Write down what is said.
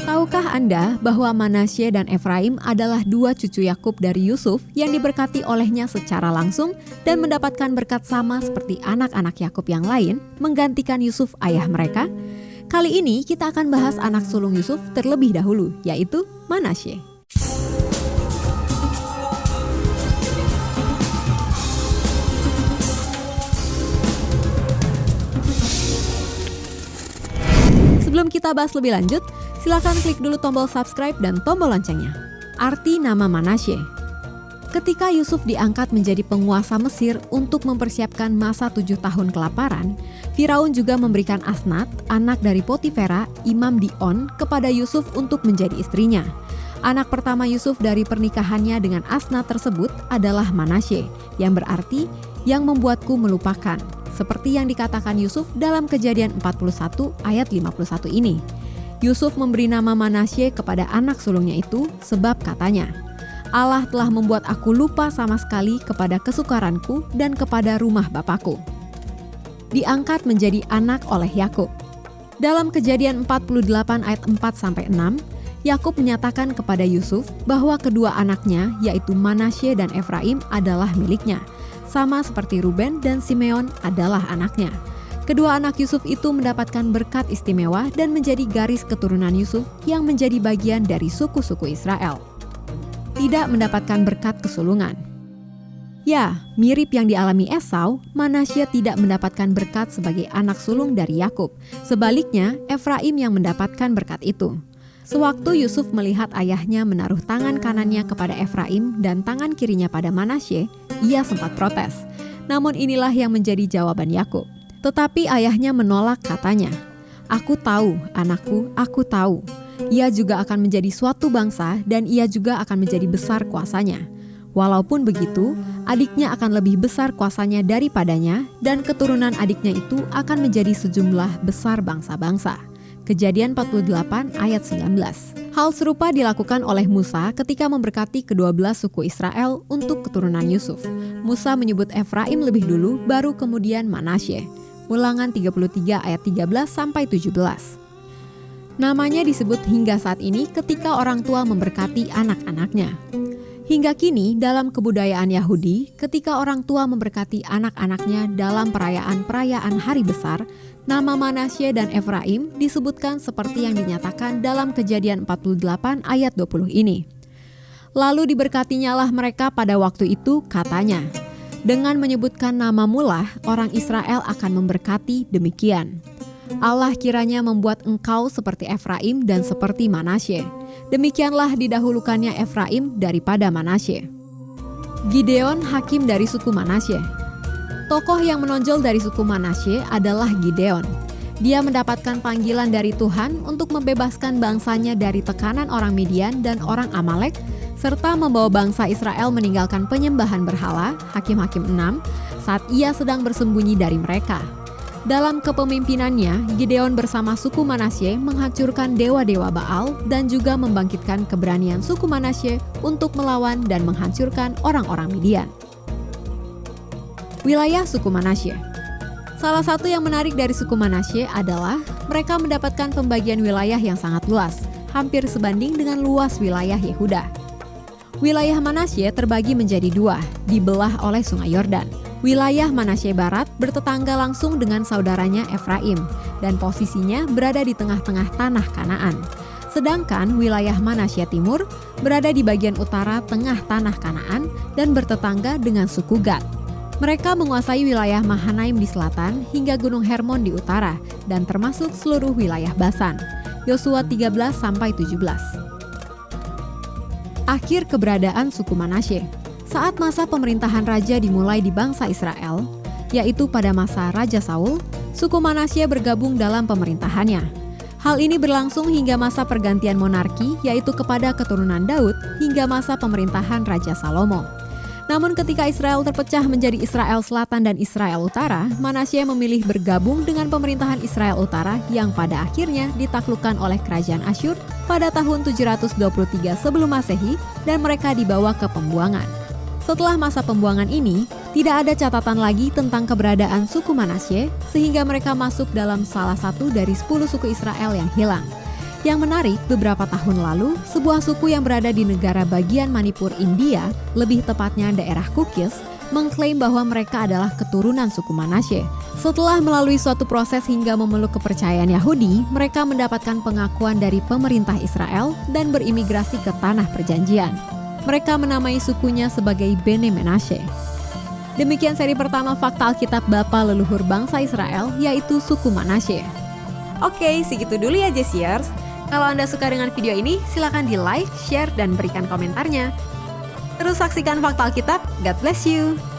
Tahukah Anda bahwa Manasye dan Efraim adalah dua cucu Yakub dari Yusuf yang diberkati olehnya secara langsung dan mendapatkan berkat sama seperti anak-anak Yakub yang lain menggantikan Yusuf ayah mereka? Kali ini kita akan bahas anak sulung Yusuf terlebih dahulu, yaitu Manasye. Sebelum kita bahas lebih lanjut, silakan klik dulu tombol subscribe dan tombol loncengnya. Arti nama Manasye. Ketika Yusuf diangkat menjadi penguasa Mesir untuk mempersiapkan masa 7 tahun kelaparan, Firaun juga memberikan Asnat, anak dari Potifera, imam di On, kepada Yusuf untuk menjadi istrinya. Anak pertama Yusuf dari pernikahannya dengan Asnat tersebut adalah Manasye, yang berarti yang membuatku melupakan, seperti yang dikatakan Yusuf dalam Kejadian 41 ayat 51 ini. Yusuf memberi nama Manasye kepada anak sulungnya itu sebab katanya, Allah telah membuat aku lupa sama sekali kepada kesukaranku dan kepada rumah bapakku. Diangkat menjadi anak oleh Yakub. Dalam Kejadian 48 ayat 4-6, Yakub menyatakan kepada Yusuf bahwa kedua anaknya yaitu Manasye dan Efraim adalah miliknya, sama seperti Ruben dan Simeon adalah anaknya. Kedua anak Yusuf itu mendapatkan berkat istimewa dan menjadi garis keturunan Yusuf yang menjadi bagian dari suku-suku Israel. Tidak mendapatkan berkat kesulungan. Ya, mirip yang dialami Esau, Manasye tidak mendapatkan berkat sebagai anak sulung dari Yakub. Sebaliknya, Efraim yang mendapatkan berkat itu. Sewaktu Yusuf melihat ayahnya menaruh tangan kanannya kepada Efraim dan tangan kirinya pada Manasye, ia sempat protes. Namun inilah yang menjadi jawaban Yakub. Tetapi ayahnya menolak, katanya, "Aku tahu, anakku, aku tahu. Ia juga akan menjadi suatu bangsa dan ia juga akan menjadi besar kuasanya. Walaupun begitu, adiknya akan lebih besar kuasanya daripadanya dan keturunan adiknya itu akan menjadi sejumlah besar bangsa-bangsa." Kejadian 48 ayat 19. Hal serupa dilakukan oleh Musa ketika memberkati ke-12 suku Israel untuk keturunan Yusuf. Musa menyebut Efraim lebih dulu, baru kemudian Manasye. Ulangan 33 ayat 13-17. Namanya disebut hingga saat ini ketika orang tua memberkati anak-anaknya. Hingga kini dalam kebudayaan Yahudi, ketika orang tua memberkati anak-anaknya dalam perayaan-perayaan hari besar, nama Manasye dan Efraim disebutkan seperti yang dinyatakan dalam Kejadian 48 ayat 20 ini. Lalu diberkatinyalah mereka pada waktu itu, katanya, dengan menyebutkan namamu lah orang Israel akan memberkati demikian. Allah kiranya membuat engkau seperti Efraim dan seperti Manasye. Demikianlah didahulukannya Efraim daripada Manasye. Gideon, hakim dari suku Manasye. Tokoh yang menonjol dari suku Manasye adalah Gideon. Dia mendapatkan panggilan dari Tuhan untuk membebaskan bangsanya dari tekanan orang Midian dan orang Amalek, serta membawa bangsa Israel meninggalkan penyembahan berhala, Hakim-Hakim 6, saat ia sedang bersembunyi dari mereka. Dalam kepemimpinannya, Gideon bersama suku Manasye menghancurkan dewa-dewa Baal dan juga membangkitkan keberanian suku Manasye untuk melawan dan menghancurkan orang-orang Midian. Wilayah suku Manasye. Salah satu yang menarik dari suku Manasye adalah mereka mendapatkan pembagian wilayah yang sangat luas, hampir sebanding dengan luas wilayah Yehuda. Wilayah Manasye terbagi menjadi dua, dibelah oleh Sungai Yordan. Wilayah Manasye Barat bertetangga langsung dengan saudaranya Efraim, dan posisinya berada di tengah-tengah tanah Kanaan. Sedangkan wilayah Manasye Timur berada di bagian utara tengah tanah Kanaan dan bertetangga dengan suku Gad. Mereka menguasai wilayah Mahanaim di selatan hingga Gunung Hermon di utara, dan termasuk seluruh wilayah Basan. Yosua 13-17. Akhir keberadaan suku Manasye. Saat masa pemerintahan raja dimulai di bangsa Israel, yaitu pada masa Raja Saul, suku Manasye bergabung dalam pemerintahannya. Hal ini berlangsung hingga masa pergantian monarki, yaitu kepada keturunan Daud, hingga masa pemerintahan Raja Salomo. Namun ketika Israel terpecah menjadi Israel Selatan dan Israel Utara, Manasye memilih bergabung dengan pemerintahan Israel Utara yang pada akhirnya ditaklukkan oleh kerajaan Asyur pada tahun 723 sebelum Masehi dan mereka dibawa ke pembuangan. Setelah masa pembuangan ini, tidak ada catatan lagi tentang keberadaan suku Manasye sehingga mereka masuk dalam salah satu dari 10 suku Israel yang hilang. Yang menarik, beberapa tahun lalu, sebuah suku yang berada di negara bagian Manipur, India, lebih tepatnya daerah Kukis, mengklaim bahwa mereka adalah keturunan suku Manasye. Setelah melalui suatu proses hingga memeluk kepercayaan Yahudi, mereka mendapatkan pengakuan dari pemerintah Israel dan berimigrasi ke Tanah Perjanjian. Mereka menamai sukunya sebagai Bene Menashe. Demikian seri pertama Fakta Alkitab Bapa Leluhur Bangsa Israel, yaitu suku Manasye. Oke, segitu dulu ya Jesiers. Kalau Anda suka dengan video ini, silakan di like, share, dan berikan komentarnya. Terus saksikan Fakta Alkitab. God bless you!